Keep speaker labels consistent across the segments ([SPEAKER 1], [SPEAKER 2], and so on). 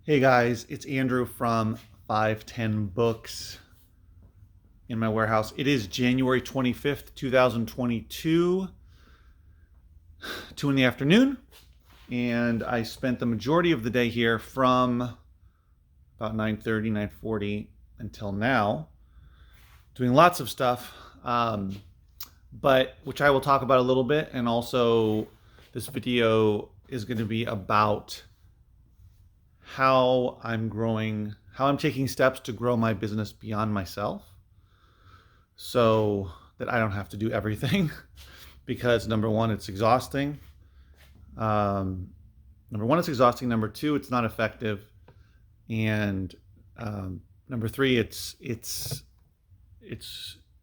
[SPEAKER 1] Hey guys, it's Andrew from 510 Books in my warehouse. It is January 25th, 2022, 2 in the afternoon, and I spent the majority of the day here from about 9:30, 9:40 until now, doing lots of stuff, but which I will talk about a little bit, and also this video is going to be about how I'm growing, how I'm taking steps to grow my business beyond myself so that I don't have to do everything because number one, it's exhausting. Number one, it's exhausting. Number two, it's not effective. And number three, it's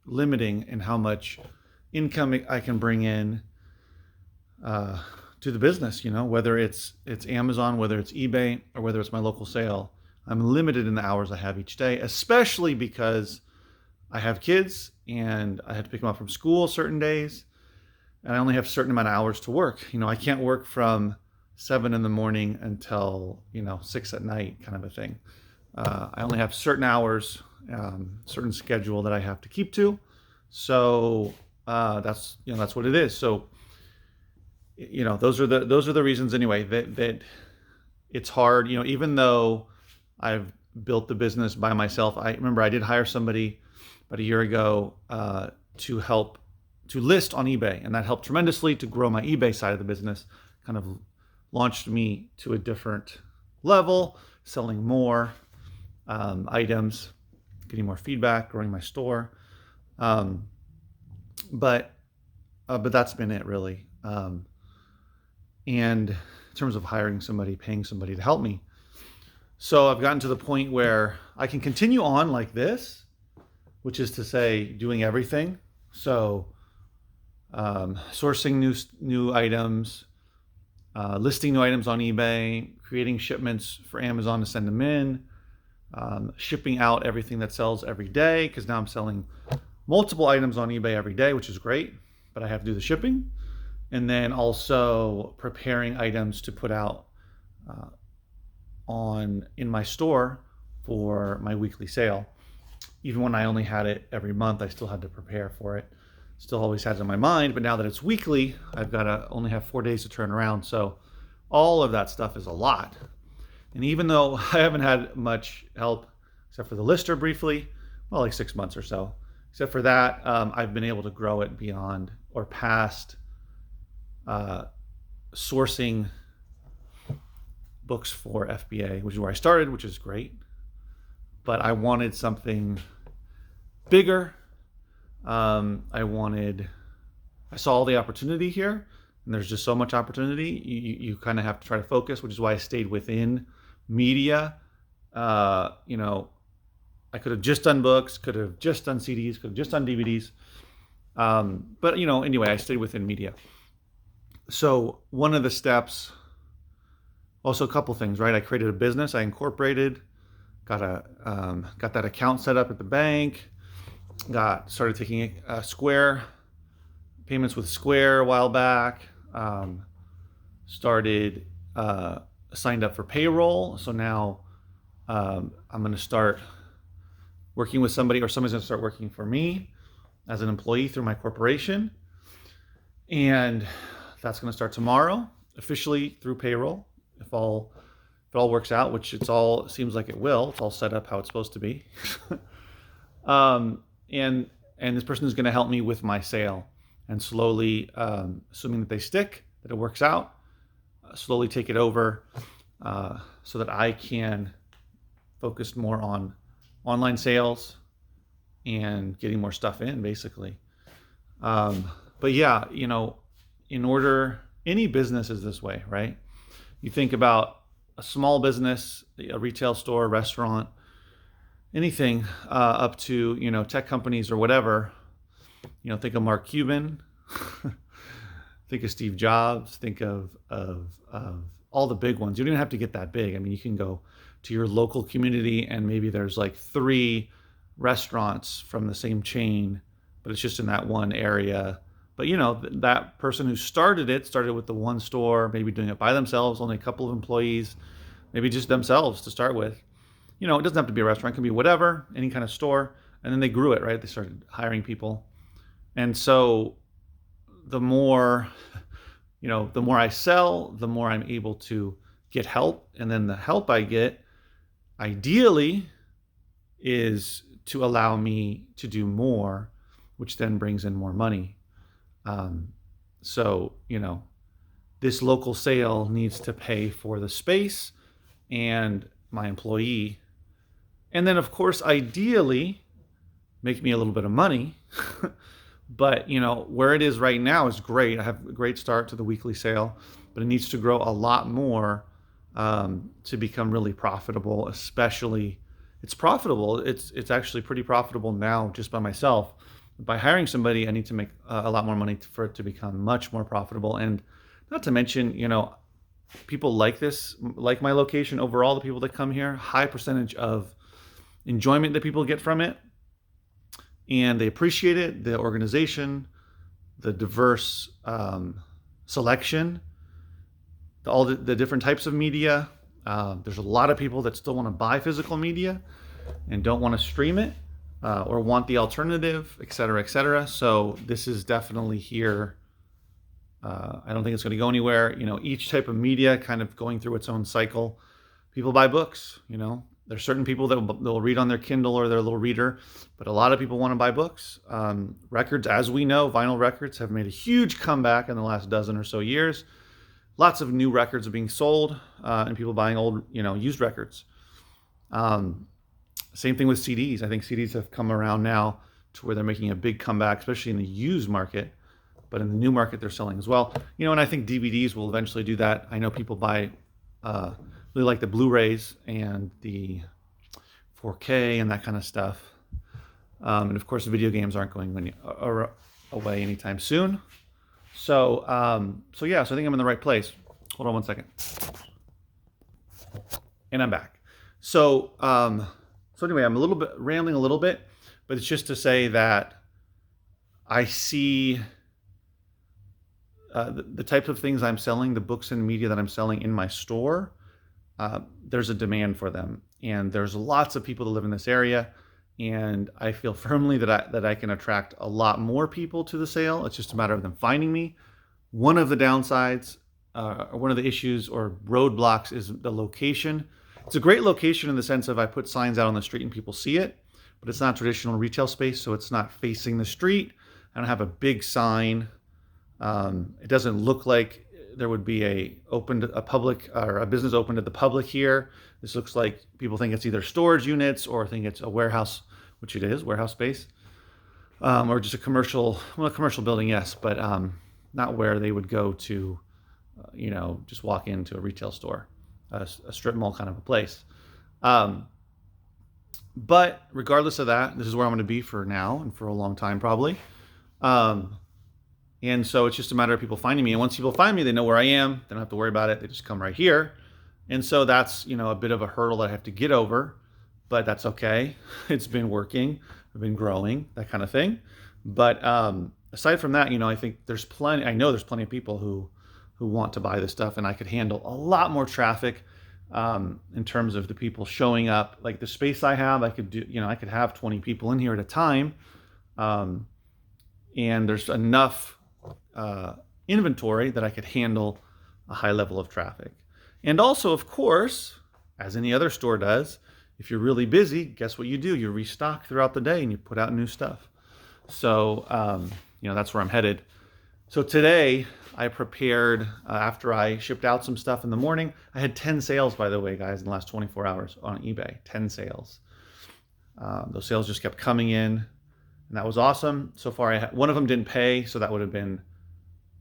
[SPEAKER 1] limiting in how much income I can bring in to the business, whether it's Amazon, whether it's eBay, or whether it's my local sale. I'm limited in the hours I have each day, especially because I have kids and I have to pick them up from school certain days, and I only have a certain amount of hours to work. I can't work from 7 in the morning until 6 at night, kind of a thing. I only have certain hours, certain schedule that I have to keep to. So that's what it is. So those are the reasons anyway that it's hard. Even though I've built the business by myself, I remember I did hire somebody about a year ago to help to list on eBay, and that helped tremendously to grow my eBay side of the business. Kind of launched me to a different level, selling more items, getting more feedback, growing my store. But that's been it really. And in terms of hiring somebody, paying somebody to help me. So I've gotten to the point where I can continue on like this, which is to say doing everything. So sourcing new items, listing new items on eBay, creating shipments for Amazon to send them in, shipping out everything that sells every day, because now I'm selling multiple items on eBay every day, which is great, but I have to do the shipping. And then also preparing items to put out in my store for my weekly sale. Even when I only had it every month, I still had to prepare for it. Still always had it in my mind, but now that it's weekly, I've got to only have 4 days to turn around. So all of that stuff is a lot. And even though I haven't had much help, except for the lister briefly, well, like 6 months or so, except for that, I've been able to grow it beyond or past sourcing books for FBA, which is where I started, which is great. But I wanted something bigger. I saw all the opportunity here, and there's just so much opportunity. You kind of have to try to focus, which is why I stayed within media. I could have just done books, could have just done CDs, could have just done DVDs. But anyway, I stayed within media. So one of the steps, also a couple things, right? I created a business, I incorporated, got that account set up at the bank, started taking Square payments with Square a while back, signed up for payroll. So now I'm going to start working with somebody, or somebody's going to start working for me as an employee through my corporation. And that's going to start tomorrow, officially through payroll, if it all works out, which seems like it will. It's all set up how it's supposed to be. And this person is going to help me with my sale, and slowly, assuming that they stick, that it works out, slowly take it over, so that I can focus more on online sales and getting more stuff in, basically. But yeah, any business is this way, right? You think about a small business, a retail store, restaurant, anything up to, tech companies or whatever. Think of Mark Cuban, think of Steve Jobs, think of all the big ones. You don't even have to get that big. I mean, you can go to your local community and maybe there's like 3 restaurants from the same chain, but it's just in that one area. But that person who started with the one store, maybe doing it by themselves, only a couple of employees. maybe just themselves to start with. It doesn't have to be a restaurant, it can be whatever, any kind of store. And then they grew it, right? They started hiring people. And so the more, the more I sell, the more I'm able to get help. And then the help I get, ideally, is to allow me to do more, which then brings in more money. So, this local sale needs to pay for the space and my employee. And then, of course, ideally, make me a little bit of money. But, where it is right now is great. I have a great start to the weekly sale, but it needs to grow a lot more to become really profitable, especially it's profitable. It's actually pretty profitable now just by myself. By hiring somebody, I need to make a lot more money for it to become much more profitable. And not to mention, people like this, like my location overall, the people that come here, high percentage of enjoyment that people get from it. And they appreciate it, the organization, the diverse selection, all the different types of media. There's a lot of people that still want to buy physical media and don't want to stream it or want the alternative, et cetera, et cetera. So this is definitely here. I don't think it's going to go anywhere. Each type of media kind of going through its own cycle. People buy books, There's certain people that they'll read on their Kindle or their little reader, but a lot of people want to buy books. Records, as we know, vinyl records have made a huge comeback in the last dozen or so years. Lots of new records are being sold and people buying old, used records. Same thing with CDs. I think CDs have come around now to where they're making a big comeback, especially in the used market, but in the new market they're selling as well. And I think DVDs will eventually do that. I know people buy really like the Blu-rays and the 4K and that kind of stuff. And of course, the video games aren't going away anytime soon. So I think I'm in the right place. Hold on one second. And I'm back. So anyway, I'm a little bit rambling a little bit, but it's just to say that I see the types of things I'm selling, the books and media that I'm selling in my store. There's a demand for them, and there's lots of people that live in this area, and I feel firmly that I can attract a lot more people to the sale. It's just a matter of them finding me. One of the downsides, or one of the issues or roadblocks, is the location. It's a great location in the sense of I put signs out on the street and people see it, but it's not traditional retail space, so it's not facing the street. I don't have a big sign. It doesn't look like there would be a public or a business open to the public here. This looks like people think it's either storage units or think it's a warehouse, which it is, warehouse space, or just a commercial building, yes, but not where they would go to, just walk into a retail store, a strip mall kind of a place. But regardless of that, this is where I'm going to be for now and for a long time probably. And so it's just a matter of people finding me. And once people find me, they know where I am. They don't have to worry about it. They just come right here. And so that's, a bit of a hurdle that I have to get over, but that's okay. It's been working. I've been growing, that kind of thing. But aside from that, I think I know there's plenty of people who want to buy this stuff, and I could handle a lot more traffic in terms of the people showing up. Like the space I have, I could do, I could have 20 people in here at a time. And there's enough inventory that I could handle a high level of traffic. And also, of course, as any other store does, if you're really busy, guess what you do? You restock throughout the day and you put out new stuff. So, that's where I'm headed. So today I prepared, after I shipped out some stuff in the morning, I had 10 sales, by the way, guys, in the last 24 hours on eBay, 10 sales. Those sales just kept coming in, and that was awesome. So far, one of them didn't pay, so that would have been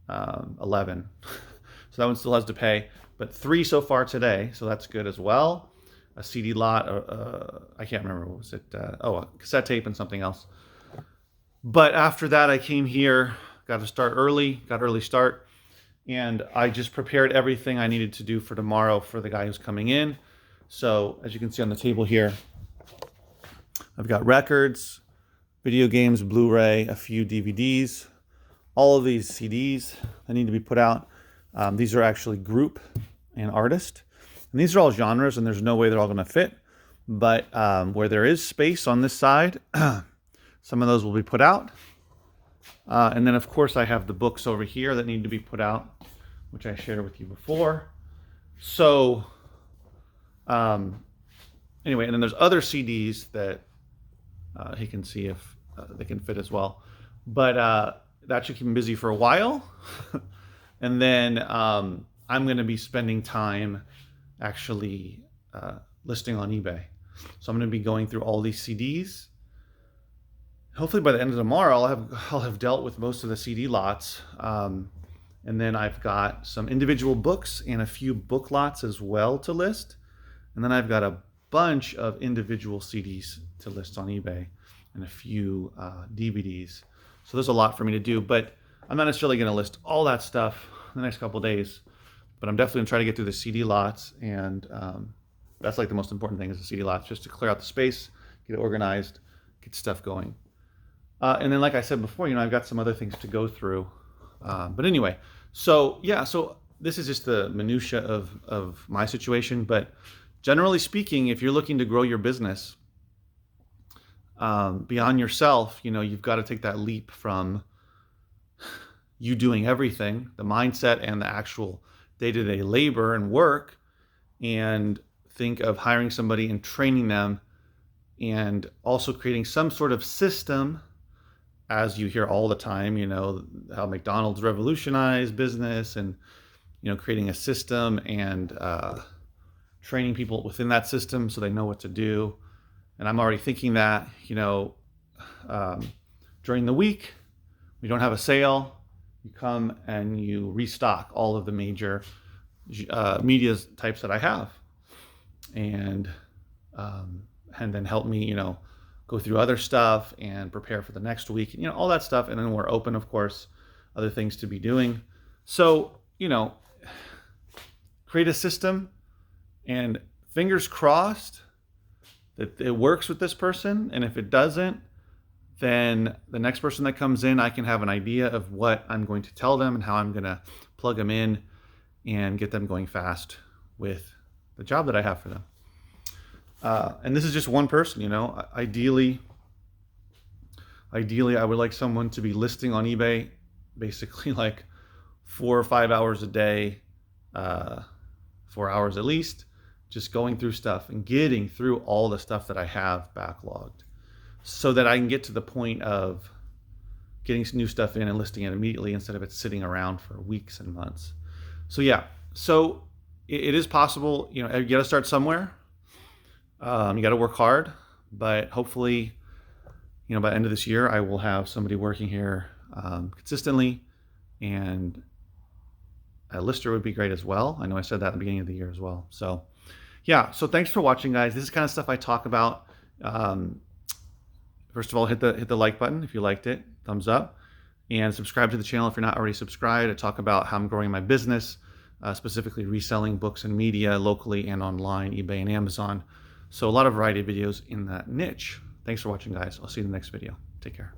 [SPEAKER 1] 11. So that one still has to pay, but 3 so far today, so that's good as well. A CD lot, I can't remember, what was it? A cassette tape and something else. But after that, I came here, got early start, and I just prepared everything I needed to do for tomorrow for the guy who's coming in. So as you can see on the table here, I've got records, video games, Blu-ray, a few DVDs, all of these CDs that need to be put out. These are actually group and artist. And these are all genres, and there's no way they're all going to fit. But where there is space on this side, some of those will be put out. And then, of course, I have the books over here that need to be put out, which I shared with you before. So anyway, and then there's other CDs that he can see if they can fit as well. But that should keep him busy for a while. And then I'm going to be spending time actually listing on eBay. So I'm going to be going through all these CDs. Hopefully by the end of tomorrow, I'll have dealt with most of the CD lots. And then I've got some individual books and a few book lots as well to list. And then I've got a bunch of individual CDs to list on eBay and a few DVDs. So there's a lot for me to do, but I'm not necessarily going to list all that stuff in the next couple of days. But I'm definitely going to try to get through the CD lots, and that's like the most important thing is the CD lots, just to clear out the space, get it organized, get stuff going. And then, like I said before, I've got some other things to go through. But anyway, so yeah, so this is just the minutia of my situation. But generally speaking, if you're looking to grow your business beyond yourself, you've got to take that leap from you doing everything, the mindset and the actual day-to-day labor and work, and think of hiring somebody and training them, and also creating some sort of system, as you hear all the time, how McDonald's revolutionized business, and creating a system and training people within that system so they know what to do. And I'm already thinking that during the week we don't have a sale, you come and you restock all of the major media types that I have, and then help me, go through other stuff and prepare for the next week, all that stuff. And then we're open, of course, other things to be doing. So, create a system, and fingers crossed that it works with this person. And if it doesn't, then the next person that comes in, I can have an idea of what I'm going to tell them and how I'm going to plug them in and get them going fast with the job that I have for them. And this is just one person, Ideally, I would like someone to be listing on eBay basically like 4 or 5 hours a day, 4 hours at least, just going through stuff and getting through all the stuff that I have backlogged, so that I can get to the point of getting some new stuff in and listing it immediately instead of it sitting around for weeks and months. So yeah, so it is possible. You got to start somewhere. You got to work hard, but hopefully, by the end of this year, I will have somebody working here consistently, and a lister would be great as well. I know I said that at the beginning of the year as well. So yeah, so thanks for watching, guys. This is kind of stuff I talk about. First of all, hit the like button if you liked it, thumbs up, and subscribe to the channel if you're not already subscribed. I talk about how I'm growing my business, specifically reselling books and media locally and online, eBay and Amazon. So a lot of variety of videos in that niche. Thanks for watching, guys. I'll see you in the next video. Take care.